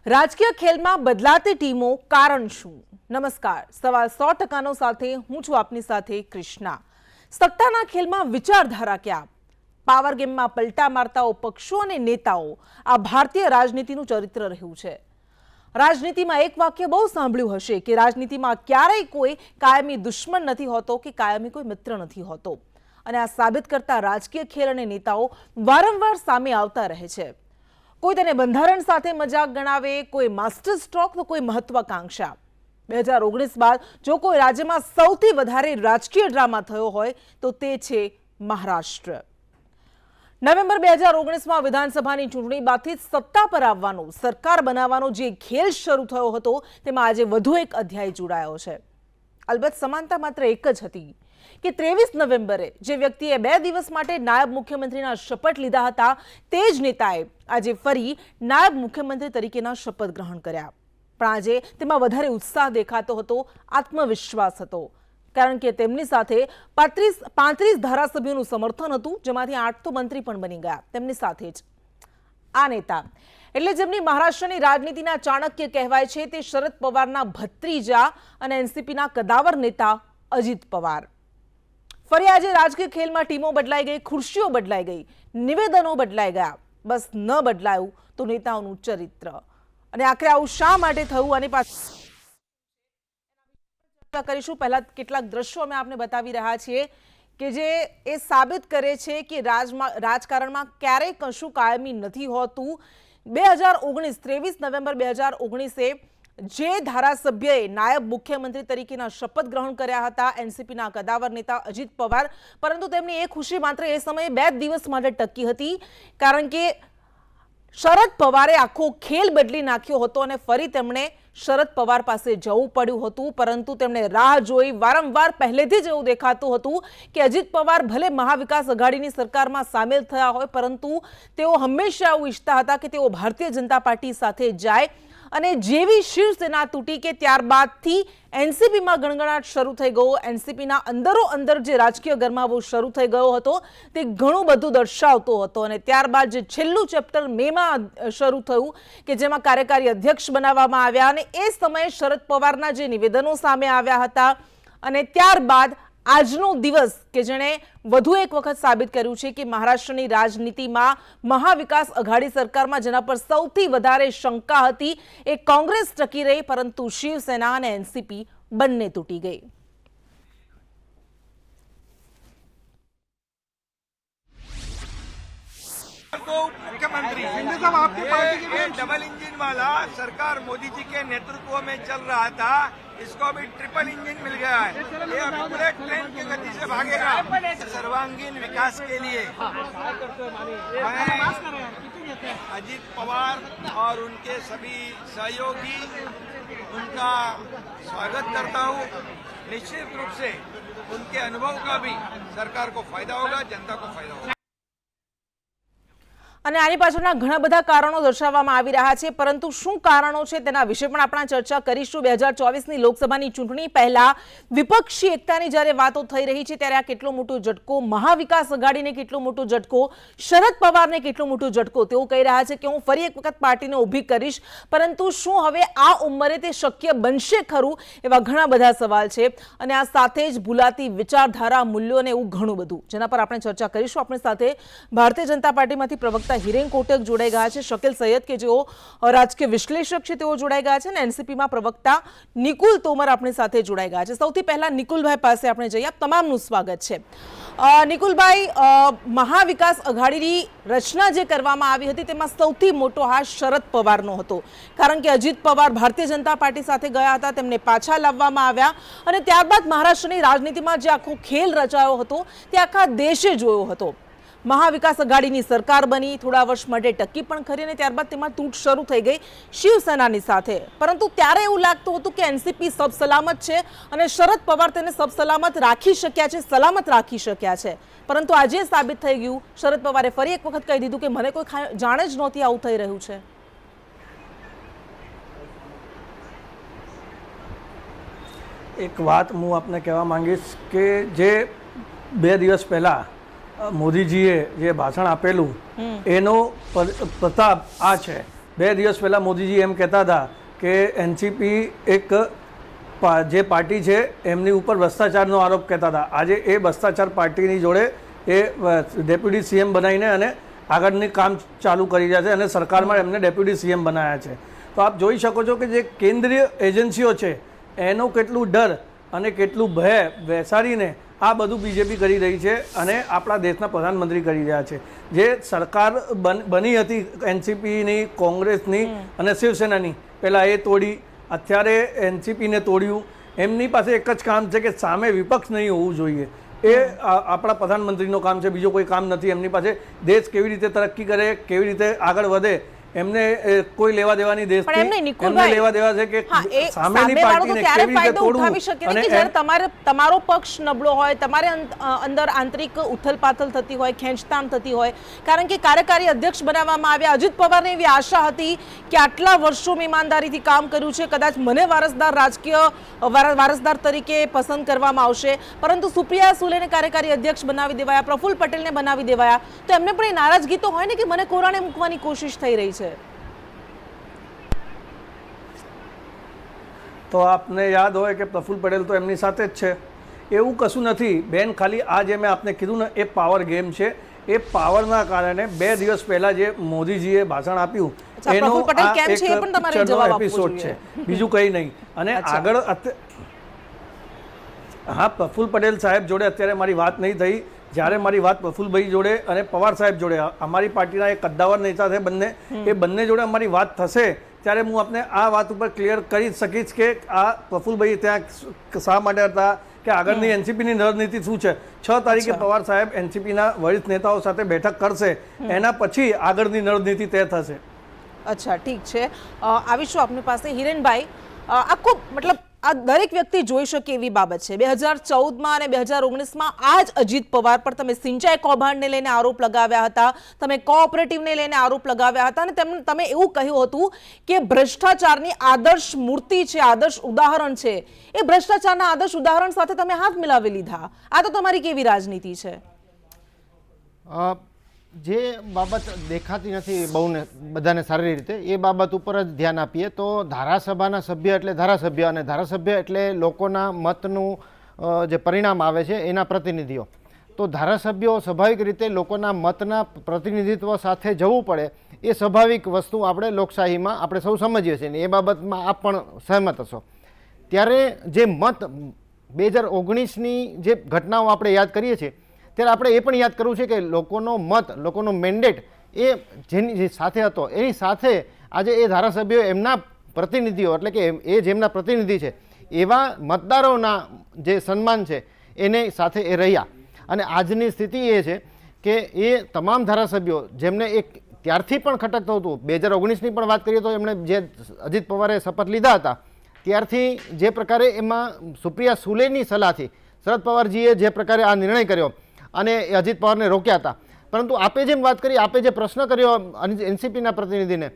રાજકીય ખેલમાં બદલાતી ટીમો કારણ શું? નમસ્કાર, સવાલ 100%નો સાથે હું છું આપની સાથે કૃષ્ણા। સત્તાના ખેલમાં વિચારધારા ક્યાં? પાવર ગેમમાં પલટા મારતાઓ પક્ષો અને નેતાઓ આ ભારતીય રાજનીતિનું ચરિત્ર રહ્યું છે। રાજનીતિમાં એક વાક્ય બહુ સાંભળ્યું હશે કે રાજનીતિમાં ક્યારેય કોઈ કાયમી દુશ્મન નથી હોતો કે કાયમી કોઈ મિત્ર નથી હોતો, અને આ સાબિત કરતા રાજકીય ખેલ અને નેતાઓ વારંવાર સામે આવતા રહે છે। કોઈ તેને બંધારણ સાથે મજાક ગણાવે, કોઈ માસ્ટર સ્ટ્રોક તો કોઈ મહત્વાકાંક્ષા। 2019 બાદ જો કોઈ રાજ્યમાં સૌથી વધારે રાજકીય ડ્રામા થયો હોય તો તે છે મહારાષ્ટ્ર। નવેમ્બર 2019માં વિધાનસભાની ચૂંટણી બાદથી સત્તા પર આવવાનો, સરકાર બનાવવાનો જે ખેલ શરૂ થયો હતો તેમાં આજે વધુ એક અધ્યાય જોડાયો છે। અલબત્ત સમાનતા માત્ર એક જ હતી કે 23 નવેમ્બરે જે વ્યક્તિએ 2 દિવસ માટે નાયબ મુખ્યમંત્રીના શપથ લીધા હતા તે જ નેતાએ આજે ફરી નાયબ મુખ્યમંત્રી તરીકેના શપથ ગ્રહણ કર્યા। પણ આજે તેમાં વધારે ઉત્સાહ દેખાતો હતો, આત્મવિશ્વાસ હતો, કારણ કે તેમની સાથે 35 ધારાસભ્યોનું સમર્થન હતું, જેમાંથી 8 તો મંત્રી પણ બની ગયા તેમની સાથે જ। આ નેતા એટલે જેમની મહારાષ્ટ્રની રાજનીતિના ચાણક્ય કહેવાય છે તે શરદ પવારના ભત્રીજા અને એનસીપીના કદાવર નેતા અજીત પવાર। ફરી આજે રાજકીય ખેલમાં ટીમો બદલાઈ ગઈ, ખુરશીઓ બદલાઈ ગઈ, નિવેદનો બદલાઈ ગયા, બસ ન બદલાયું તો નેતાઓનું ચરિત્ર। અને આખરે આવું શા માટે થયું અને પાછળ કરીશું। પહેલા કેટલાક દ્રશ્યો અમે આપને બતાવી રહ્યા છીએ કે જે એ સાબિત કરે છે કે રાજકારણમાં ક્યારેય કશું કાયમી નથી હોતું। 23 નવેમ્બર 2019 જે ધારાસભ્યએ નાયબ મુખ્યમંત્રી તરીકેના શપથ ગ્રહણ કર્યા હતા એનસીપીના કદાવર નેતા અજીત પવાર, પરંતુ તેમની એ ખુશી માત્ર એ સમયે 2 દિવસ માટે ટકી હતી, કારણ કે શરદ પવારે આખો ખેલ બદલી નાખ્યો હતો અને ફરી તેમણે શરદ પવાર પાસે જવું પડ્યું હતું। પરંતુ તેમણે રાહ જોઈ, વારંવાર પહેલેથી જ એવું દેખાતું હતું કે અજીત પવાર ભલે મહાવિકાસ અઘાડીની સરકારમાં સામેલ થયા હોય, પરંતુ તેઓ હંમેશા એવું ઈચ્છતા હતા કે તેઓ ભારતીય જનતા પાર્ટી સાથે જાય। અને જેવી શિવસેના તૂટી કે ત્યારબાદથી એનસીપીમાં ગણગણાટ શરૂ થઈ ગયો, એનસીપીના અંદરો અંદર જે રાજકીય ગરમાવો શરૂ થઈ ગયો હતો તે ઘણું બધું દર્શાવતો હતો। અને ત્યારબાદ જે છેલ્લું ચેપ્ટર મેમાં શરૂ થયું કે જેમાં કાર્યકારી અધ્યક્ષ બનાવવામાં આવ્યા, અને એ સમયે શરદ પવારના જે નિવેદનો સામે આવ્યા હતા, અને ત્યારબાદ આજનો દિવસ કે જેણે વધુ એક વખત સાબિત કર્યું છે કે મહારાષ્ટ્રની રાજનીતિમાં મહાવિકાસ અઘાડી સરકારમાં જેના પર સૌથી વધારે શંકા હતી એ કોંગ્રેસ ટકી રહી, પરંતુ શિવસેના અને એનસીપી બંને તૂટી ગઈ। मुख्यमंत्री साहब आपकी पार्टी के डबल इंजन वाला सरकार मोदी जी के नेतृत्व में चल रहा था, इसको अभी ट्रिपल इंजन मिल गया है। ये अभी बुलेट ट्रेन की गति से भागेगा। सर्वांगीण विकास के लिए मैं अजीत पवार और उनके सभी सहयोगी उनका स्वागत करता हूँ। निश्चित रूप से उनके अनुभव का भी सरकार को फायदा होगा, जनता को फायदा होगा। અને આની પાછળના ઘણા બધા કારણો દર્શાવવામાં આવી રહ્યા છે, પરંતુ શું કારણો છે તેના વિશે પણ આપણે ચર્ચા કરીશું। 2024ની લોકસભાની ચૂંટણી પહેલા વિપક્ષી એકતાની જ્યારે વાતો થઈ રહી છે ત્યારે આ કેટલો મોટો ઝટકો, મહાવિકાસ અઘાડીને કેટલો મોટો ઝટકો, શરદ પવારને કેટલો મોટો ઝટકો। તેઓ કહી રહ્યા છે કે હું ફરી એક વખત પાર્ટીને ઊભી કરીશ, પરંતુ શું હવે આ ઉંમરે તે શક્ય બનશે ખરું? એવા ઘણા બધા સવાલ છે, અને આ સાથે જ ભૂલાતી વિચારધારા, મૂલ્યો અને એવું ઘણું બધું, જેના પર આપણે ચર્ચા કરીશું। આપણી સાથે ભારતીય જનતા પાર્ટીમાંથી પ્રવક્તા હિરેન કોટક જોડાઈ ગયા છે, શકીલ સૈયદ કે જેઓ રાજકીય વિશ્લેષક છે તેઓ જોડાઈ ગયા છે, અને એનસીપીમાં પ્રવક્તા નિકુલ તોમર આપણી સાથે જોડાઈ ગયા છે। સૌથી પહેલા નિકુલભાઈ પાસે આપણે જઈએ, આપ તમામનું સ્વાગત છે। નિકુલભાઈ, મહાવિકાસ અઘાડીની રચના જે કરવામાં આવી હતી તેમાં સૌથી મોટો હાથ શરદ પવારનો હતો, કારણ કે અજીત પવાર ભારતીય જનતા પાર્ટી સાથે ગયા હતા, તેમને પાછા લાવવામાં આવ્યા, અને ત્યારબાદ મહારાષ્ટ્રની રાજનીતિમાં જે આખો ખેલ રચાયો હતો તે આખા દેશે જોયો હતો। મહાવિકાસ અઘાડીની સરકાર બની, થોડા વર્ષ માટે ટકી પણ ખરી, અને ત્યારબાદ તેમાં તૂટ શરૂ થઈ ગઈ શિવસેનાની સાથે, પરંતુ ત્યારે એવું લાગતું હતું કે એનસીપી સબ સલામત છે અને શરદ પવાર તેને સબ સલામત રાખી શક્યા છે, સલામત રાખી શક્યા છે। પરંતુ આજે સાબિત થઈ ગયું, શરદ પવારે ફરી એક વખત કહી દીધું કે મને કોઈ જાણ જ નહોતી આવું થઈ રહ્યું છે। એક વાત હું આપને કહેવા માંગીશ કે જે 2 દિવસ પહેલા મોદીજીએ જે ભાષણ આપેલું એનો પ્રતાપ આ છે 2 દિવસ પહેલાં મોદીજી એમ કહેતા હતા કે એનસીપી એક જે પાર્ટી છે એમની ઉપર ભ્રષ્ટાચારનો આરોપ કહેતા હતા. આજે એ ભ્રષ્ટાચાર પાર્ટીની જોડે એ ડેપ્યુટી સીએમ બનાવીને અને આગળની કામ ચાલુ કરી રહ્યા છે અને સરકારમાં એમને ડેપ્યુટી સીએમ બનાવ્યા છે. તો આપ જોઈ શકો છો કે જે કેન્દ્રીય એજન્સીઓ છે એનો કેટલું ડર અને કેટલું ભય બેસાડીને આ બધું બીજેપી કરી રહી છે અને આપણા દેશના પ્રધાનમંત્રી કરી રહ્યા છે. જે સરકાર બની હતી એનસીપીની, કોંગ્રેસની અને શિવસેનાની, પહેલાં એ તોડી, અત્યારે એનસીપીને તોડ્યું. એમની પાસે એક જ કામ છે કે સામે વિપક્ષ નહીં હોવું જોઈએ. એ આપણા પ્રધાનમંત્રીનું કામ છે, બીજો કોઈ કામ નથી. એમની પાસે દેશ કેવી રીતે તરક્કી કરે, કેવી રીતે આગળ વધે, એમને કોઈ લેવા દેવાની દેશ એમને લેવા દેવા છે કે સામેની પાર્ટીને કેવી રીતે તોડવું. અને જ્યારે તમારો પક્ષ નબળો હોય, તમારે અંદર આંતરિક ઉથલપાથલ થતી હોય, ખેંચતાણ થતી હોય, કારણ કે કાર્યકારી અધ્યક્ષ બનાવવામાં આવ્યા. અજીત પવારને એવી આશા હતી કે આટલા વર્ષો મેં ઈમાનદારીથી કામ કર્યું છે, કદાચ મને વારસદાર તરીકે પસંદ કરવામાં આવશે, પરંતુ સુપ્રિયા સુલેને કાર્યકારી અધ્યક્ષ બનાવી દેવાયા, પ્રફુલ્લ પટેલને બનાવી દેવાયા, તો એમને પણ એ નારાજગી તો હોય ને કે મને કોરાણે મૂકવાની કોશિશ થઈ રહી છે. તો આપને યાદ હોય કે પ્રફુલ્લ પટેલ તો એમની સાથે જ છે. એવું કશું નથી બેન, ખાલી આ જે મેં આપને કીધું ને એ પાવર ગેમ છે. એ પાવરના કારણે 2 દિવસ પહેલા જે મોદીજીએ ભાષણ આપ્યું એનો એપિસોડ છે, બીજું કંઈ નહીં. અને આગળ હા, પ્રફુલ્લ પટેલ સાહેબ જોડે અત્યારે મારી વાત નહીં થઈ. જ્યારે મારી વાત પ્રફુલ્લભાઈ જોડે અને પવાર સાહેબ જોડે, અમારી પાર્ટીના એક કદ્દાવર નેતા છે બંને, એ બંને જોડે અમારી વાત થશે ત્યારે હું આપને આ વાત ઉપર ક્લિયર કરી શકીશ કે આ પ્રફુલ્લભાઈ ત્યાં શા માટે હતા, કે આગળની એનસીપીની રણનીતિ શું છે. 6 તારીખે પવાર સાહેબ એનસીપીના વરિષ્ઠ નેતાઓ સાથે બેઠક કરશે, એના પછી આગળની રણનીતિ તય થશે. અચ્છા, ઠીક છે. આવીશું આપની પાસે. હિરેનભાઈ, આખું મતલબ આ દરેક વ્યક્તિ જોઈ શકે એવી બાબત છે. 2014માં અને 2019માં આ જ અજીત પવાર પર તમે સિંચાઈ કૌભાંડને લઈને આરોપ લગાવ્યા હતા, તમે કોઓપરેટિવને લઈને આરોપ લગાવ્યા હતા અને તમે એવું કહ્યું હતું કે ભ્રષ્ટાચારની આદર્શ મૂર્તિ છે, આદર્શ ઉદાહરણ છે. એ ભ્રષ્ટાચારના આદર્શ ઉદાહરણ સાથે તમે હાથ મિલાવી લીધા. આ તો તમારી કેવી રાજનીતિ છે? જે બાબત દેખાતી નથી બહુને બધાને સારી રીતે, એ બાબત ઉપર જ ધ્યાન આપીએ તો ધારાસભાના સભ્ય એટલે ધારાસભ્ય, અને ધારાસભ્ય એટલે લોકોના મતનું જે પરિણામ આવે છે એના પ્રતિનિધિઓ. તો ધારાસભ્યો સ્વાભાવિક રીતે લોકોના મતના પ્રતિનિધિત્વ સાથે જવું પડે, એ સ્વાભાવિક વસ્તુ આપણે લોકશાહીમાં આપણે સૌ સમજીએ છીએ. એ બાબતમાં આપ પણ સહમત હશો. ત્યારે જે મત 2019ની જે ઘટનાઓ આપણે યાદ કરીએ છીએ, ત્યારે આપણે એ પણ યાદ કરવું છે કે લોકોનો મત, લોકોનો મેન્ડેટ એ જેની સાથે હતો, એની સાથે આજે એ ધારાસભ્યો એમના પ્રતિનિધિઓ એટલે કે એ જેમના પ્રતિનિધિ છે એવા મતદારોના જે સન્માન છે એને સાથે એ રહ્યા. અને આજની સ્થિતિ એ છે કે એ તમામ ધારાસભ્યો જેમને એક ત્યારથી પણ ખટકતું હતું, 2019ની પણ વાત કરીએ તો એમણે જે અજીત પવારે શપથ લીધા હતા ત્યારથી જે પ્રકારે એમાં સુપ્રિયા સુલેની સલાહથી શરદ પવારજીએ જે પ્રકારે આ નિર્ણય કર્યો અને અજીત પવારને રોક્યા હતા. પરંતુ આપે જેમ વાત કરી, આપે જે પ્રશ્ન કર્યો એનસીપીના પ્રતિનિધિને,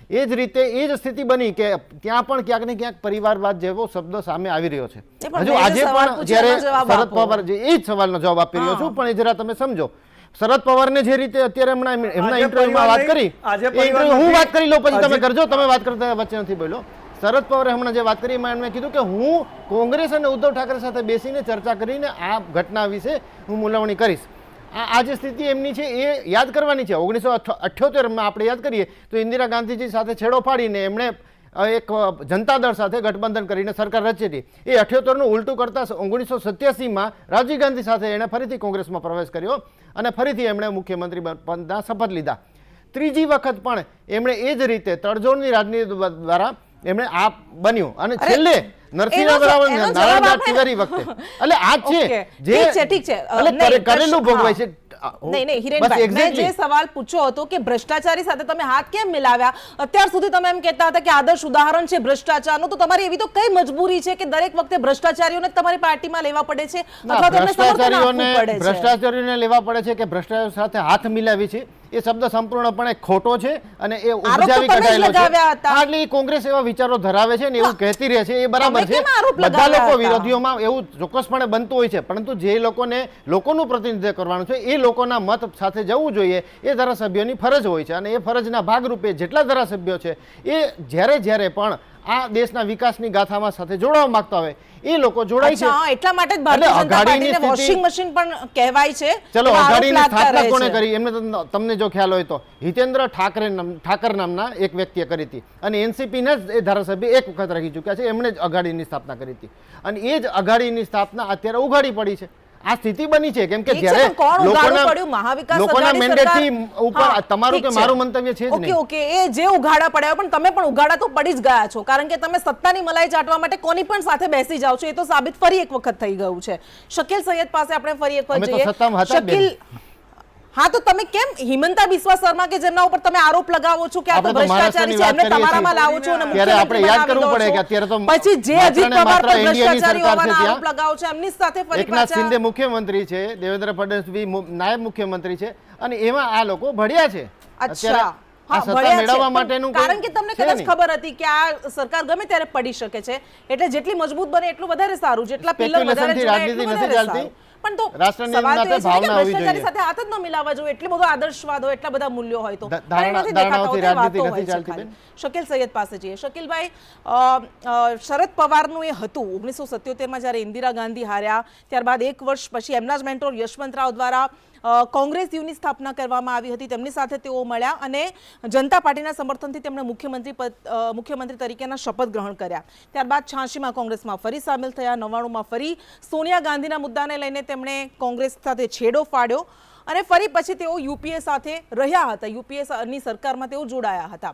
એ જ રીતે એ જ સ્થિતિ બની કે ત્યાં પણ ક્યાંક ને ક્યાંક પરિવારવાદ જેવો શબ્દ સામે આવી રહ્યો છે. હજુ આજે પણ જ્યારે શરદ પવારજી એ જ સવાલનો જવાબ આપી રહ્યો છું, પણ એ જરા તમે સમજો. શરદ પવારને જે રીતે અત્યારે હમણાં એમના ઇન્ટરવ્યુમાં વાત કરી, હું વાત કરી લઉં પછી તમે કરજો, તમે વાત કરતા વચ્ચે નથી બોલ્યો. શરદ પવારે હમણાં જે વાત કરી એમાં એમણે કીધું કે હું કોંગ્રેસ અને ઉદ્ધવ ઠાકરે સાથે બેસીને ચર્ચા કરીને આ ઘટના વિશે હું મૂલવણી કરીશ. આ જે સ્થિતિ એમની છે એ યાદ કરવાની છે. 1978માં આપણે યાદ કરીએ તો ઇન્દિરા ગાંધીજી સાથે છેડો ફાડીને એમણે એક જનતા દળ સાથે ગઠબંધન કરીને સરકાર રચી હતી. એ 78નું ઉલટું કરતાં 1987માં રાજીવ ગાંધી સાથે એણે ફરીથી કોંગ્રેસમાં પ્રવેશ કર્યો અને ફરીથી એમણે મુખ્યમંત્રી પદના શપથ લીધા. ત્રીજી વખત પણ એમણે એ જ રીતે તડજોડની રાજનીતિ દ્વારા એમણે આ બન્યું અને છેલ્લે નરસિંહ તિવારી વખતે એટલે આ છે જે કરેલું ભોગવાય છે. નહીં હિરેનભાઈ, મેં જે સવાલ પૂછ્યો હતો કે ભ્રષ્ટાચારી સાથે તમે હાથ કેમ મિલાવ્યા, અત્યાર સુધી તમે એમ કહેતા હતા કે આદર્શ ઉદાહરણ છે ભ્રષ્ટાચારનું, તો તમારી એવી તો કઈ મજબૂરી છે કે દરેક વખતે ભ્રષ્ટાચારીઓને તમારી પાર્ટીમાં લેવા પડે છે અથવા તેમને સમર્થન આપવું પડે છે? ભ્રષ્ટાચારીઓને લેવા પડે છે કે ભ્રષ્ટાચાર સાથે હાથ મિલાવી છે એ શબ્દ સંપૂર્ણપણે ખોટો છે અને એ આરોપ તો ઉપજાવી તમે જ કઢાયેલો છે. લગાવ્યા હતા. હા, એટલે એ કોંગ્રેસ એવા વિચારો ધરાવે છે ને એવું કહેતી રહે છે, એ બરાબર તમે છે. કેમ આરોપ બધા લગાવ્યા લોકો હતા? વિરોધીઓમાં એવું ચોક્કસપણે બનતું હોય છે, પરંતુ જે લોકોનું પ્રતિનિધિત્વ કરવાનું છે એ લોકોના મત સાથે જવું જોઈએ, એ ધારાસભ્યોની ફરજ હોય છે. અને એ ફરજના ભાગરૂપે જેટલા ધારાસભ્યો છે એ જ્યારે પણ આ દેશના વિકાસની ગાથામાં સાથે જોડાવા માંગતા હોય એ લોકો જોડાય છે. અચ્છા, હા, એટલા માટે જ ભારતીય એટલે જનતા અઘાડીની પાર્ટીને સ્થિતિ- વોશિંગ મશીન પણ કહેવાય છે. ચલો, એવા આરોપ અઘાડીની લાગતા સ્થાપના રહે કોને છે. કરી એમને તમને જો ખ્યાલ હોય તો હિતેન્દ્ર ઠાકર નામના એક વ્યક્તિએ કરી હતી અને એનસીપીના જ એ ધારાસભ્ય એક વખત રહી ચૂક્યા છે, એમણે જ અઘાડીની સ્થાપના કરી હતી અને એ જ અઘાડીની સ્થાપના અત્યારે ઉઘાડી પડી છે. આ સ્થિતિ બની છે કેમ કે ઠીક છે, જ્યારે પણ કોણ ઉઘાડું પડ્યું? મહાવિકાસ લોકોના અઘાડી મેન્ડેટથી સરકાર- ઉપર હા, તમારું ઠીક કે છે. મારું મંતવ્ય છે જ ઓકે નહીં. ઓકે, એ જે ઉઘાડા પડ્યા પણ તમે પણ ઉઘાડા તો પડી જ ગયા છો, કારણ કે તમે સત્તાની મલાઈ ચાટવા માટે કોની પણ સાથે બેસી જાઓ છો, એ તો સાબિત ફરી એક વખત થઈ ગયું છે. શકીલ સૈયદ પાસે આપણે ફરી એક અમે વખત તો જઈએ. સત્તામાં હતા જ બેન. શકીલ, હા, તો તમે કેમ હિમંતા બિસ્વા શર્મા કે જેમના ઉપર તમે આરોપ લગાવો છો કે આ તો આપણે તો ભ્રષ્ટાચારી છે, મહારાષ્ટ્રની એમને વાત કરીએ તમારામાં છીએ. લાવો છો અને ત્યારે આપણે મુખ્યમંત્રી યાદ બનાવી કરવું દો પડે કે છો. અત્યારે તો પછી જે માત્ર અજીત ને પવાર માત્ર પર એનડીએની ભ્રષ્ટાચારી સરકાર છે હોવાના આરોપ ત્યાં. લગાવો છો, એમની સાથે ફરી એકનાથ પાછા શિંદે મુખ્યમંત્રી છે, દેવેન્દ્ર ફડણવીસ નાયબ મુખ્યમંત્રી છે અને એમાં આ લોકો ભળ્યા છે. અચ્છા, અત્યારે આ હા, સત્તા ભળ્યા છે. મેળવવા પણ માટેનું કોઈ કારણ કે તમને છે કદાચ નહીં. ખબર હતી કે આ સરકાર ગમે ત્યારે પડી શકે છે, એટલે જેટલી મજબૂત બને એટલું વધારે સારું, જેટલા પિલર વધારે Speculation થી જોડાય રાજનીતિ એટલું નથી વધારે ચાલતી. સારું. પણ તો રાષ્ટ્રની સવાલ તો એ અંદર છે કે ભાવના હોવી ભ્રષ્ટાચારી જોઈએ. સાથે હાથ જ ન મિલાવવા જોઈએ, એટલી બધો આદર્શવાદ હોય, એટલા બધા મૂલ્યો હોય તો ધારણા- પણ એ નથી દેખાતા ધારણાઓથી હોતા, એ રાજનીતિ વાતો નથી હોય છે ચાલતી ખાલી. બેન. શકીલ સૈયદ પાસે જઈએ. શકીલભાઈ, શરદ પવારનું એ હતું 1977માં જ્યારે ઇન્દિરા ગાંધી હાર્યા, ત્યારબાદ એક વર્ષ પછી એમના જ મેન્ટોર યશવંતરાવ દ્વારા કોંગ્રેસ યુની સ્થાપના કરવામાં આવી હતી, તેમની સાથે તેઓ મળ્યા અને જનતા પાર્ટીના સમર્થનથી તેમણે મુખ્યમંત્રી તરીકેના શપથ ગ્રહણ કર્યા. ત્યારબાદ 86માં કોંગ્રેસમાં ફરી સામેલ થયા, 99માં ફરી સોનિયા ગાંધીના મુદ્દાને લઈને તેમણે કોંગ્રેસ સાથે છેડો ફાડ્યો અને ફરી પછી તેઓ યુપીએ સાથે રહ્યા હતા, યુપીએની સરકારમાં તેઓ જોડાયા હતા.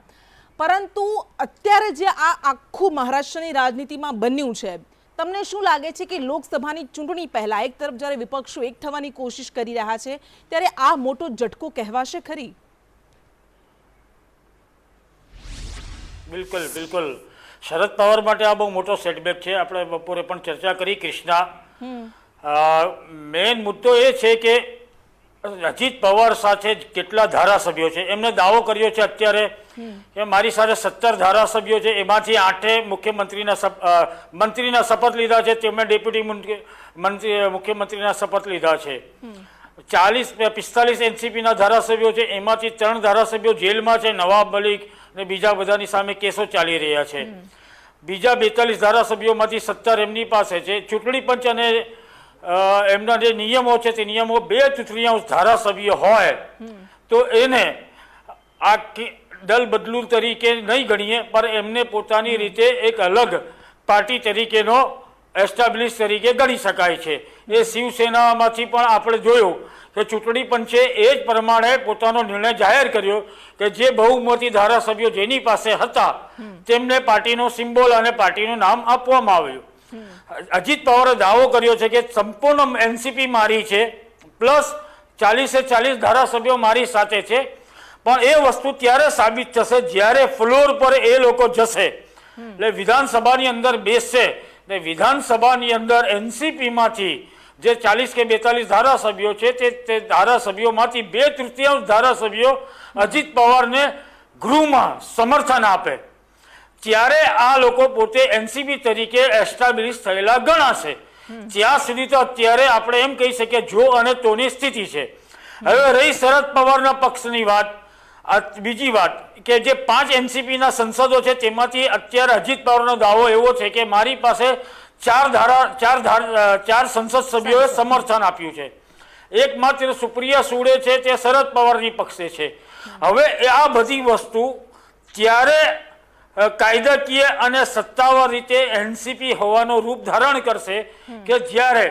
પરંતુ અત્યારે જે આ આખું મહારાષ્ટ્રની રાજનીતિમાં બન્યું છે, તમને શું લાગે છે કે લોકસભાની ચૂંટણી પહેલા એક તરફ જ્યારે વિપક્ષો એક થવાની કોશિશ કરી રહ્યા છે, ત્યારે આ મોટો ઝટકો કહેવાશે ખરી? બિલકુલ બિલકુલ, શરદ પવાર માટે આ બહુ મોટો સેટબેક છે. આપણે બપોરે પણ ચર્ચા કરી કૃષ્ણા. મેઇન મુદ્દો એ છે કે અજીત પવાર સાથે કેટલા ધારાસભ્યો છે, એમને દાવો કર્યો છે અત્યારે કે મારી સાથે 17 ધારાસભ્યો છે, એમાંથી 8 મંત્રીના શપથ લીધા છે, તેમણે ડેપ્યુટી મુખ્યમંત્રીના શપથ લીધા છે. 45 એનસીપીના ધારાસભ્યો છે, એમાંથી 3 ધારાસભ્યો જેલમાં છે, નવાબ મલિક અને બીજા બધાની સામે કેસો ચાલી રહ્યા છે. બીજા 42 ધારાસભ્યોમાંથી 17 એમની પાસે છે. ચૂંટણી પંચ અને એમના જે નિયમો છે તે નિયમો 2/3 ધારાસભ્ય હોય તો એને આ દલ બદલુ તરીકે નહીં ગણીએ, પણ એમને પોતાની રીતે એક અલગ પાર્ટી તરીકેનો એસ્ટાબ્લિશ તરીકે ગણી શકાય છે. એ શિવસેનામાંથી પણ આપણે જોયું કે ચૂંટણી પંચે એ જ પ્રમાણે પોતાનો નિર્ણય જાહેર કર્યો કે જે બહુમતી ધારાસભ્યો જેની પાસે હતા તેમને પાર્ટીનો સિમ્બોલ અને પાર્ટીનું નામ આપવામાં આવ્યું. અજીત પવારે દાવો કર્યો છે કે સંપૂર્ણ એનસીપી મારી છે, પ્લસ 40 ધારાસભ્યો મારી સાથે છે. પણ એ વસ્તુ ત્યારે સાબિત થશે જ્યારે ફ્લોર પર એ લોકો જશે, એટલે વિધાનસભાની અંદર બેસશે ને વિધાનસભાની અંદર એનસીપીમાંથી જે 40 કે 42 ધારાસભ્યો છે તે ધારાસભ્યોમાંથી 2/3 ધારાસભ્યો અજીત પવારને ગૃહમાં સમર્થન આપે, ત્યારે આ લોકો પોતે એનસીપી તરીકે એસ્ટાબ્લિશ થયેલા ગણાશે. ત્યાં સુધી તો અત્યારે આપણે એમ કહી શકીએ જો અને તોની સ્થિતિ છે. હવે રહી શરદ પવારના પક્ષની વાત. બીજી વાત કે જે 5 એનસીપીના સંસદો છે તેમાંથી અત્યારે અજીત પવારનો દાવો એવો છે કે મારી પાસે 4 સંસદ સભ્યોએ સમર્થન આપ્યું છે. એકમાત્ર સુપ્રિયા સુળે છે તે શરદ પવારની પક્ષે છે. હવે આ બધી વસ્તુ ત્યારે કાયદાકીય અને સત્તાવાર રીતે એનસીપી હોવાનો રૂપ ધારણ કરશે કે જ્યારે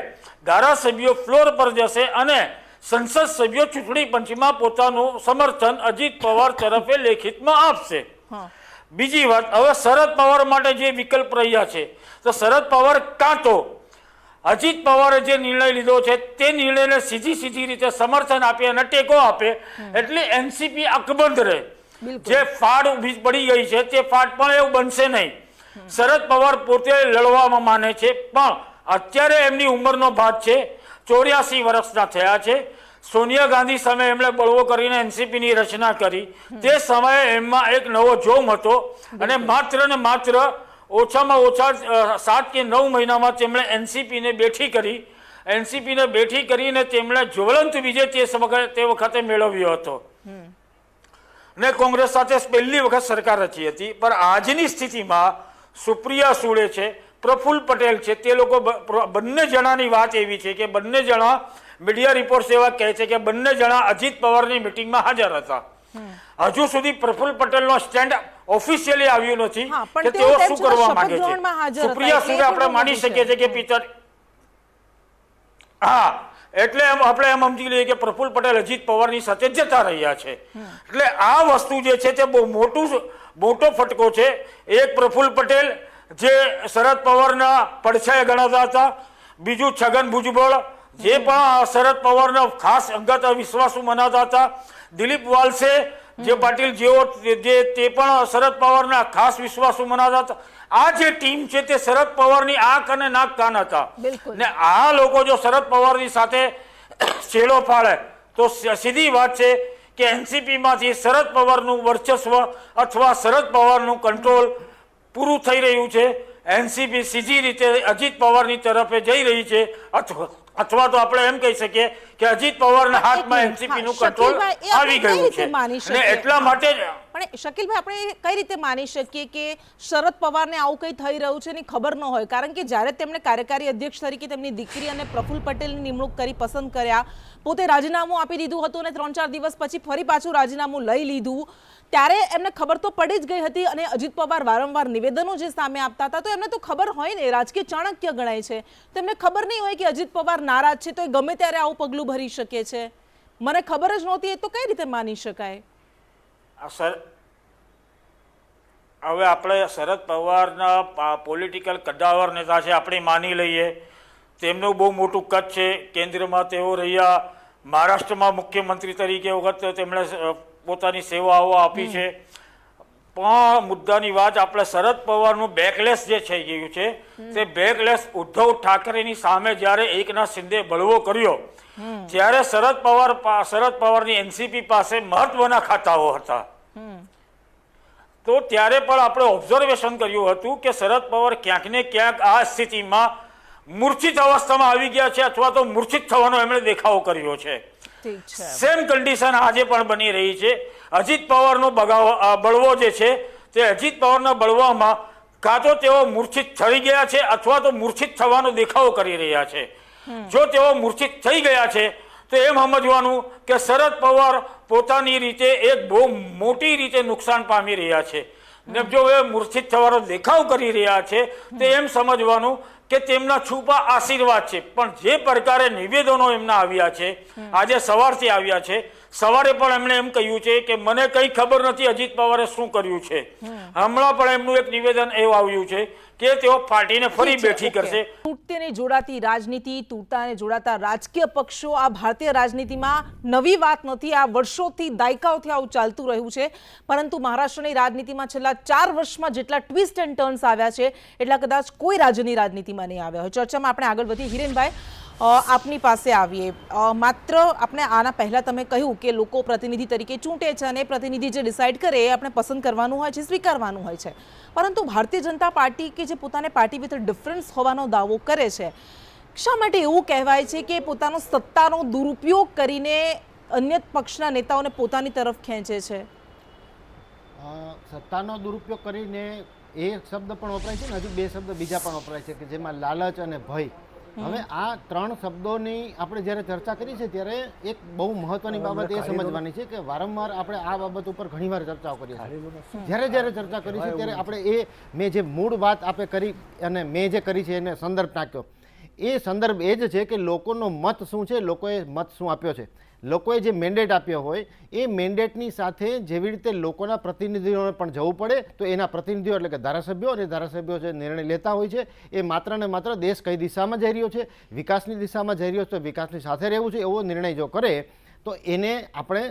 ધારાસભ્યો ફ્લોર પર જશે અને સંસદ સભ્યો ચૂંટણી પંચમાં પોતાનું સમર્થન અજીત પવાર તરફે લેખિતમાં આપશે. બીજી વાત, હવે શરદ પવાર માટે જે વિકલ્પ રહ્યા છે તો શરદ પવાર કાં તો અજીત પવારે જે નિર્ણય લીધો છે તે નિર્ણયને સીધી રીતે સમર્થન આપે અને ટેકો આપે, એટલે એનસીપી અકબંધ રહે. જે ફાડ ઊભી પડી ગઈ છે તે ફાડ પણ એવું બનશે નહીં. શરદ પવાર પોતે લડવામાં માને છે, પણ અત્યારે એમની ઉંમરનો ભાગ છે, 84 વર્ષના થયા છે. સોનિયા ગાંધી સામે એમણે બળવો કરીને એનસીપીની રચના કરી. તે સમયે એમાં એક નવો જોમ હતો અને માત્ર ને માત્ર ઓછામાં ઓછા 7 કે 9 મહિનામાં તેમણે એનસીપીને બેઠી કરી. એનસીપીને બેઠી કરીને તેમણે જ્વલંત વિજય તે વખતે મેળવ્યો હતો ને કોંગ્રેસ સાથે પહેલી વખત સરકાર રચી હતી. પણ આજની સ્થિતિમાં સુપ્રિયા સુળે છે, પ્રફુલ્લ પટેલ છે, તે લોકો બંને જણાની વાત એવી છે કે બંને જણા મીડિયા રિપોર્ટ્સ એવા કહે છે કે બંને જણા અજીત પવારની મિટિંગમાં હાજર હતા. હજુ સુધી પ્રફુલ્લ પટેલનો સ્ટેન્ડ ઓફિશિયલી આવ્યું નથી હા, પણ કે તેઓ તેઓ તેમ શું છતાં કરવા શપથ માંગે ગ્રહણમાં છે. હાજર હતા, સુપ્રિયા એટલે સુળે આપણે એટલું માની મોટું શકીએ છીએ કે પિત્તર, હા, એટલે આપણે એમ સમજી લઈએ કે પ્રફુલ્લ પટેલ અજીત પવારની સાથે જતા રહ્યા છે. એટલે આ વસ્તુ જે છે તે બહુ મોટો ફટકો છે. એક પ્રફુલ્લ પટેલ જે શરદ પવારના પડછાયા ગણાતા હતા, બીજું છગન ભુજબળ જે પણ શરદ પવારના ખાસ અંગત વિશ્વાસુ મનાતા હતા, દિલીપ વાલસે જે પાટીલ જેઓ તે પણ શરદ પવારના ખાસ વિશ્વાસુ મનાતા હતા. આ જે ટીમ છે તે શરદ પવારની આંખ અને નાક કાન હતા બિલકુલ. ને આ લોકો જો શરદ પવારની સાથે છેડો ફાળે તો સીધી વાત છે કે એનસીપી માંથી શરદ પવારનું વર્ચસ્વ અથવા શરદ પવારનું કંટ્રોલ પૂરું થઈ રહ્યું છે. એનસીપી સીધી રીતે અજીત પવારની તરફે જઈ રહી છે અથવા તો આપણે એમ કહી શકીએ કે અજીત પવારના હાથમાં એનસીપી નું કંટ્રોલ શકીલભાઈ, એ આવી આપણે કઈ ગયું રીતે છે માની અને શકીએ? એટલા માટે જ પણ શકીલભાઈ, આપણે કઈ રીતે માની શકીએ કે શરદ પવારને આવું કંઈ થઈ રહ્યું છે એની ખબર ન હોય? કારણ કે જ્યારે તેમણે કાર્યકારી અધ્યક્ષ તરીકે તેમની દીકરી અને પ્રફુલ્લ પટેલની નિમણૂક કરી, પસંદ કર્યા, પોતે રાજીનામું આપી દીધું હતું અને 3-4 દિવસ પછી ફરી પાછું રાજીનામું લઈ લીધું, ત્યારે એમને ખબર તો પડી જ ગઈ હતી. અને અજીત પવાર વારંવાર નિવેદનો જે સામે આપતા હતા તો એમને તો ખબર હોય ને, રાજકીય ચાણક્ય ગણાય છે, તો એમને ખબર નહીં હોય કે અજીત પવાર નારાજ છે તો એ ગમે ત્યારે આવું પગલું ભરી શકે છે. મને ખબર જ નહોતી, એ તો કઈ રીતે માની શકાય? હવે આપણે શરદ પવારના પોલિટિકલ કદ્દાવર નેતા છે, આપણે માની લઈએ. તેમનું બહુ મોટું કદ છે, કેન્દ્રમાં તેઓ રહ્યા, મહારાષ્ટ્રમાં મુખ્યમંત્રી તરીકે વખત તેમણે પોતાની સેવાઓ આપી છે. પણ મુદ્દાની વાત, આપણે શરદ પવારનું બેકલેસ જે થઈ ગયું છે તે બેકલેસ ઉદ્ધવ ઠાકરેની સામે જ્યારે એકનાથ શિંદે બળવો કર્યો ત્યારે શરદ પવારની એનસીપી પાસે મહત્વના ખાતાઓ હતા. તો ત્યારે પણ આપણે ઓબ્ઝર્વેશન કર્યું હતું કે શરદ પવાર ક્યાંક ને ક્યાંક આ સ્થિતિમાં મૂર્છિત અવસ્થામાં આવી ગયા છે અથવા તો મૂર્છિત થવાનો એમણે દેખાવો કર્યો છે. સેમ કન્ડિશન આજે પણ બની રહી છે. અજીત પવારનો બળવો જે છે તે અજીત પવારના બળવામાં કાં તો તેઓ મૂર્છિત થઈ ગયા છે અથવા તો મૂર્છિત થવાનો દેખાવો કરી રહ્યા છે. જો તેઓ મૂર્છિત થઈ ગયા છે તો એમ સમજવાનું કે શરદ પવાર પોતાની રીતે એક બહુ મોટી રીતે નુકસાન પામી રહ્યા છે. ને જો એ મૂર્છિત થવાનો દેખાવ કરી રહ્યા છે તો એમ સમજવાનું કે તેમના છુપા આશીર્વાદ છે. પણ જે પ્રકારે નિવેદનો એમના આવ્યા છે, આજે સવારથી આવ્યા છે, સવારે પણ એમણે એમ કહ્યું છે કે મને કંઈ ખબર નથી અજીત પવારે શું કર્યું છે. હમણાં પણ એમનું એક નિવેદન એવું આવ્યું છે કે તેઓ પાર્ટીને ફરી બેઠી કરશે. તૂટતે ને જોડાતી રાજનીતિ, તૂટતા ને જોડાતા રાજકીય પક્ષો આ ભારતીય રાજનીતિમાં નવી વાત નથી. આ વર્ષોથી, દાયકાઓથી આવું ચાલતું રહ્યું છે. પરંતુ મહારાષ્ટ્રની રાજનીતિમાં છેલ્લા 4 વર્ષમાં જેટલા ટ્વિસ્ટ એન્ડ ટર્ન્સ આવ્યા છે એટલા કદાચ કોઈ રાજ્યની રાજનીતિમાં નહીં આવ્યા હોય. ચર્ચામાં આપણે આગળ વધીએ. હિરેનભાઈ, આપની પાસે આવીએ. માત્ર આપણે આના પહેલા તમે કહ્યું કે લોકો પ્રતિનિધિ તરીકે ચૂંટે છે અને પ્રતિનિધિ જે ડિસાઇડ કરે એ આપણે પસંદ કરવાનું હોય છે, સ્વીકારવાનું હોય છે. પરંતુ ભારતીય જનતા પાર્ટી કે જે પોતાને પાર્ટી વિથ ડિફરન્સ હોવાનો દાવો કરે છે, શા માટે એવું કહેવાય છે કે પોતાનો સત્તાનો દુરુપયોગ કરીને અન્ય પક્ષના નેતાઓને પોતાની તરફ ખેંચે છે? સત્તાનો દુરુપયોગ કરીને એ શબ્દ પણ વપરાય છે ને, હજુ 2 શબ્દ બીજા પણ વપરાય છે કે જેમાં લાલચ અને ભય. હવે આ 3 શબ્દોની આપણે જ્યારે ચર્ચા કરી છે ત્યારે એક બહુ મહત્વની બાબત એ સમજવાની છે કે વારંવાર આપણે આ બાબત ઉપર ઘણીવાર ચર્ચાઓ કરીએ છીએ. જ્યારે ચર્ચા કરી છે ત્યારે આપણે મેં જે મૂળ વાત આપે કરી અને મેં જે કરી છે એને સંદર્ભ નાખ્યો. એ સંદર્ભ એ જ છે કે લોકોનો મત શું છે, લોકોએ મત શું આપ્યો છે. લોકોએ જે મેન્ડેટ આપ્યો હોય એ મેન્ડેટની સાથે જેવી રીતે લોકોના પ્રતિનિધિઓને પણ જવું પડે તો એના પ્રતિનિધિઓ એટલે કે ધારાસભ્યો અને ધારાસભ્યો જે નિર્ણય લેતા હોય છે એ માત્ર ને માત્ર દેશ કઈ દિશામાં જઈ રહ્યો છે, વિકાસની દિશામાં જઈ રહ્યો છે, વિકાસની સાથે રહેવું છે એવો નિર્ણય જો કરે તો એને આપણે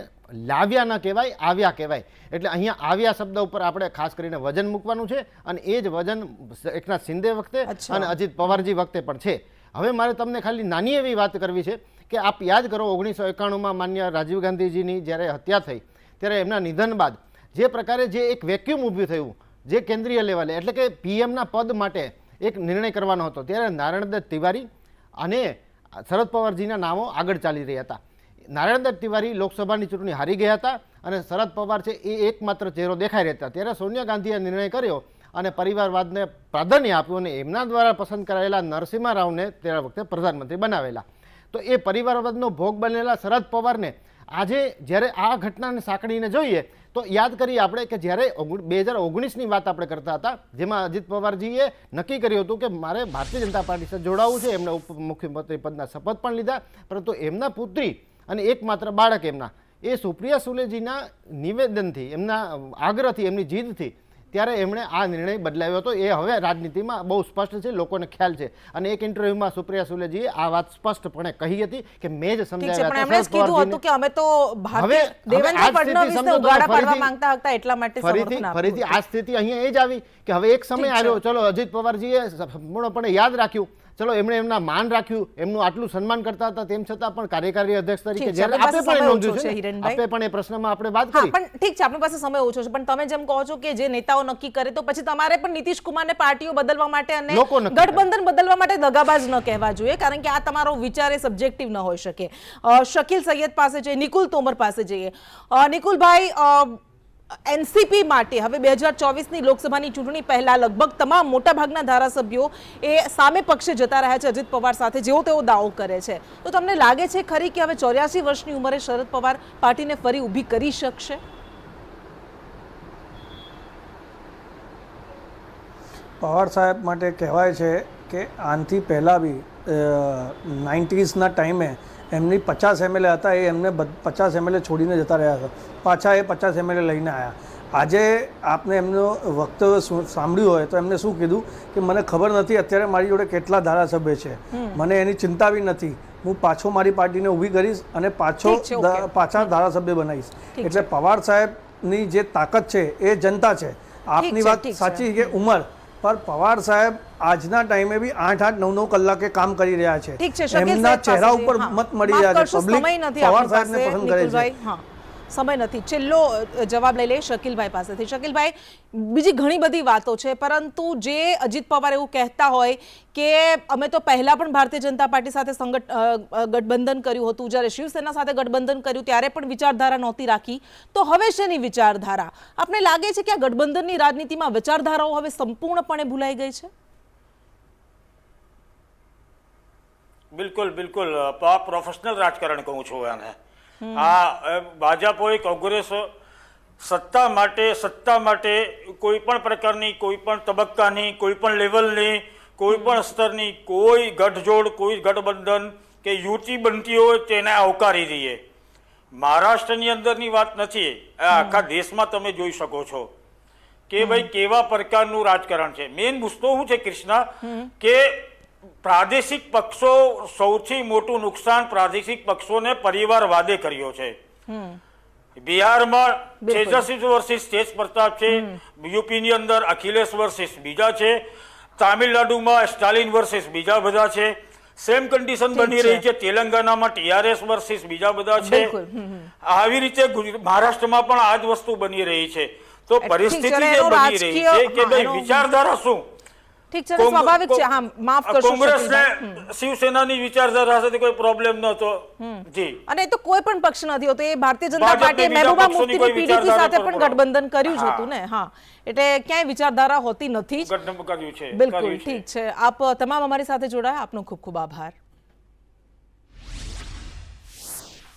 લાવ્યા ન કહેવાય, આવ્યા કહેવાય. એટલે અહીંયા આવ્યા શબ્દ ઉપર આપણે ખાસ કરીને વજન મૂકવાનું છે અને એ જ વજન એકનાથ શિંદે વખતે અને અજીત પવારજી વખતે પણ છે. હવે મારે તમને ખાલી નાની એવી વાત કરવી છે કે આપ યાદ કરો 1991માં માન્ય રાજીવ ગાંધીજીની જ્યારે હત્યા થઈ ત્યારે એમના નિધન બાદ જે પ્રકારે જે એક વેક્યુમ ઊભું થયું જે કેન્દ્રીય લેવલે એટલે કે પીએમના પદ માટે એક નિર્ણય કરવાનો હતો, ત્યારે નારાયણ દત્ત તિવારી અને શરદ પવારજીના નામો આગળ ચાલી રહ્યા હતા. નારાયણ દત્ત તિવારી લોકસભાની ચૂંટણી હારી ગયા હતા અને શરદ પવાર છે એ એકમાત્ર ચહેરો દેખાઈ રહ્યા હતા. ત્યારે સોનિયા ગાંધીએ નિર્ણય કર્યો અને પરિવારવાદને પ્રાધાન્ય આપ્યું અને એમના દ્વારા પસંદ કરાયેલા નરસિમ્હા રાવને તે વખતે પ્રધાનમંત્રી બનાવેલા. તો એ પરિવારવાદનો ભોગ બનેલા શરદ પવારને આજે જ્યારે આ ઘટનાને સાંકળીને જોઈએ તો યાદ કરીએ આપણે કે જ્યારે 2019ની વાત આપણે કરતા હતા, જેમાં અજીત પવારજીએ નક્કી કર્યું હતું કે મારે ભારતીય જનતા પાર્ટી સાથે જોડાવવું છે. એમણે મુખ્યમંત્રી પદના શપથ પણ લીધા, પરંતુ એમના પુત્રી અને એકમાત્ર બાળક એમના એ સુપ્રિયા સુલેજીના નિવેદનથી, એમના આગ્રહથી, એમની જીદથી ત્યારે એમણે આ નિર્ણય બદલાવ્યો હતો. એ હવે રાજનીતિમાં બહુ સ્પષ્ટ છે, લોકોને ખ્યાલ છે. અને એક ઇન્ટરવ્યુમાં સુપ્રિયા સુલેજીએ આ વાત સ્પષ્ટપણે કહી હતી કે મેં જ સમજાવ્યા પણ એમણે જ કીધું હતું કે અમે તો દેવેન્દ્ર ફડણવીસને ઉગાડા પાડવા માંગતા હતા, એટલા માટે સમર્થન આપ્યું. ફરીથી આ સ્થિતિ અહીંયા એ જ આવી કે હવે એક સમય આવ્યો, ચલો અજીત પવારજીએ સંપૂર્ણપણે યાદ રાખ્યું, ચલો એમણે એમના માન રાખ્યું, એમનું આટલું સન્માન કરતા હતા, તેમ છતાં પણ કાર્યકારી અધ્યક્ષ તરીકે જ્યારે આપણે પણ નોંધ્યું છે, આપણે પણ એ પ્રશ્નમાં આપણે વાત કરી. પણ ઠીક છે, આપણી પાસે સમય ઓછો છે, પણ તમે જેમ કહો છો કે જે નેતાઓ નક્કી કરે તો પછી તમારે પણ નીતિશ કુમારને પાર્ટીઓ બદલવા માટે અને ગઠબંધન બદલવા માટે દગાબાજ ન કહેવા જોઈએ, કારણ કે આ તમારો વિચાર એ સબ્જેક્ટિવ ન હોઈ શકે. શકીલ સૈયદ પાસે જઈએ, નિકુલ તોમર પાસે જઈએ. નિકુલભાઈ, એનસીપી માટે હવે 2024ની લોકસભાની ચૂંટણી પહેલા લગભગ તમામ મોટાભાગના ધારાસભ્યો એ સામે પક્ષે જતા રહ્યા છે અજીત પવાર સાથે, જેવો તેવો દાવો કરે છે. તો તમને લાગે છે ખરી કે હવે 84 વર્ષની ઉંમરે શરદ પવાર પાર્ટીને ફરી ઊભી કરી શકશે? પવાર સાહેબ માટે કહેવાય છે કે આનાથી પહેલાં બી 90sના ટાઈમે એમની 50 MLA હતા, એ એમને 50 MLA છોડીને જતા રહ્યા હતા, પાછા એ 50 MLA લઈને આવ્યા. આજે આપને એમનો વક્તવ્ય સાંભળ્યું હોય તો એમને શું કીધું કે મને ખબર નથી અત્યારે મારી જોડે કેટલા ધારાસભ્ય છે, મને એની ચિંતા બી નથી, હું પાછો મારી પાર્ટીને ઊભી કરીશ અને પાછા ધારાસભ્ય બનાવીશ. એટલે પવાર સાહેબની જે તાકાત છે એ જનતા છે. આપની વાત સાચી કે ઉંમર પર પવાર સાહેબ આજના ટાઈમે બી 8-9 કલાકે કામ કરી રહ્યા છે. એમના ચહેરા ઉપર મત મળી રહ્યા છે, પબ્લિક પવાર સાહેબને પસંદ કરે છે. સમય નથી. છેલ્લો જવાબ લઈ લે શકીલભાઈ પાસેથી. શકીલભાઈ, બીજી ઘણી બધી વાતો છે, પરંતુ જે અજીત પવાર એવું કહેતા હોય કે અમે તો પહેલા પણ ભારતીય જનતા પાર્ટી સાથે ગઠબંધન કર્યું હતું, જ્યારે શિવસેના સાથે ગઠબંધન કર્યું ત્યારે પણ વિચારધારા નહોતી રાખી, તો હવે શેની વિચારધારા? આપને લાગે છે કે આ ગઠબંધનની રાજનીતિમાં વિચારધારાઓ હવે સંપૂર્ણપણે ભૂલાઈ ગઈ છે? બિલકુલ બિલકુલ, પ્રોફેશનલ રાજકારણ કહું છું આને. આ ભાજપ હોય કોંગ્રેસ, સત્તા માટે કોઈ પણ પ્રકારની, કોઈ પણ તબક્કાની, કોઈ પણ લેવલની, કોઈ પણ સ્તરની કોઈ ગઠજોડ, કોઈ ગઠબંધન કે યુતિ બનતી હોય તેને આવકારી દઈએ. મહારાષ્ટ્રની અંદરની વાત નથી, આખા દેશમાં તમે જોઈ શકો છો કે ભાઈ કેવા પ્રકારનું રાજકારણ છે. મેઇન મુદ્દો શું છે કૃષ્ણા, કે પ્રાદેશિક પક્ષો, સૌથી મોટું નુકસાન પ્રાદેશિક પક્ષોને પરિવારવાદે કર્યો છે. બિહારમાં તેજસ્વી વર્સિસ તેજ પ્રતાપ છે, યુપીની અંદર અખિલેશ વર્સિસ બીજા છે, તામિલનાડુમાં સ્ટાલિન વર્સિસ બીજા બધા છે, સેમ કન્ડિશન બની રહી છે તેલંગાનામાં ટીઆરએસ વર્સિસ બીજા બધા છે. આવી રીતે મહારાષ્ટ્રમાં પણ આ જ વસ્તુ બની રહી છે. તો પરિસ્થિતિ જે બની રહી છે કે ભાઈ વિચારધારા શું, ઠીક છે, સ્વાભાવિક છે. હા, માફ કરશો. કોંગ્રેસને શિવસેનાની વિચારધારા સાથે કોઈ પ્રોબ્લેમ નહોતો જી, અને એ તો કોઈ પણ પક્ષ નથી હોતો. એ ભારતીય જનતા પાર્ટીએ મહેબૂબા મુફ્તીની પીડીપી સાથે પણ ગઠબંધન કર્યું જ હતું ને. હા, એટલે ક્યાંય વિચારધારા હોતી નથી. બિલકુલ ઠીક છે. આપ તમામ અમારી સાથે જોડાયા, આપનો ખૂબ ખૂબ આભાર.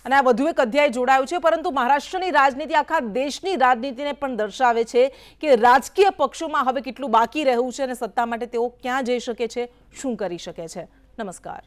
અને આ વધુ એક અધ્યાય જોડાયું છે, પરંતુ મહારાષ્ટ્રની રાજનીતિ આખા દેશની રાજનીતિને પણ દર્શાવે છે કે રાજકીય પક્ષોમાં હવે કેટલું બાકી રહ્યું છે અને સત્તા માટે તેઓ ક્યાં જઈ શકે છે, શું કરી શકે છે. નમસ્કાર.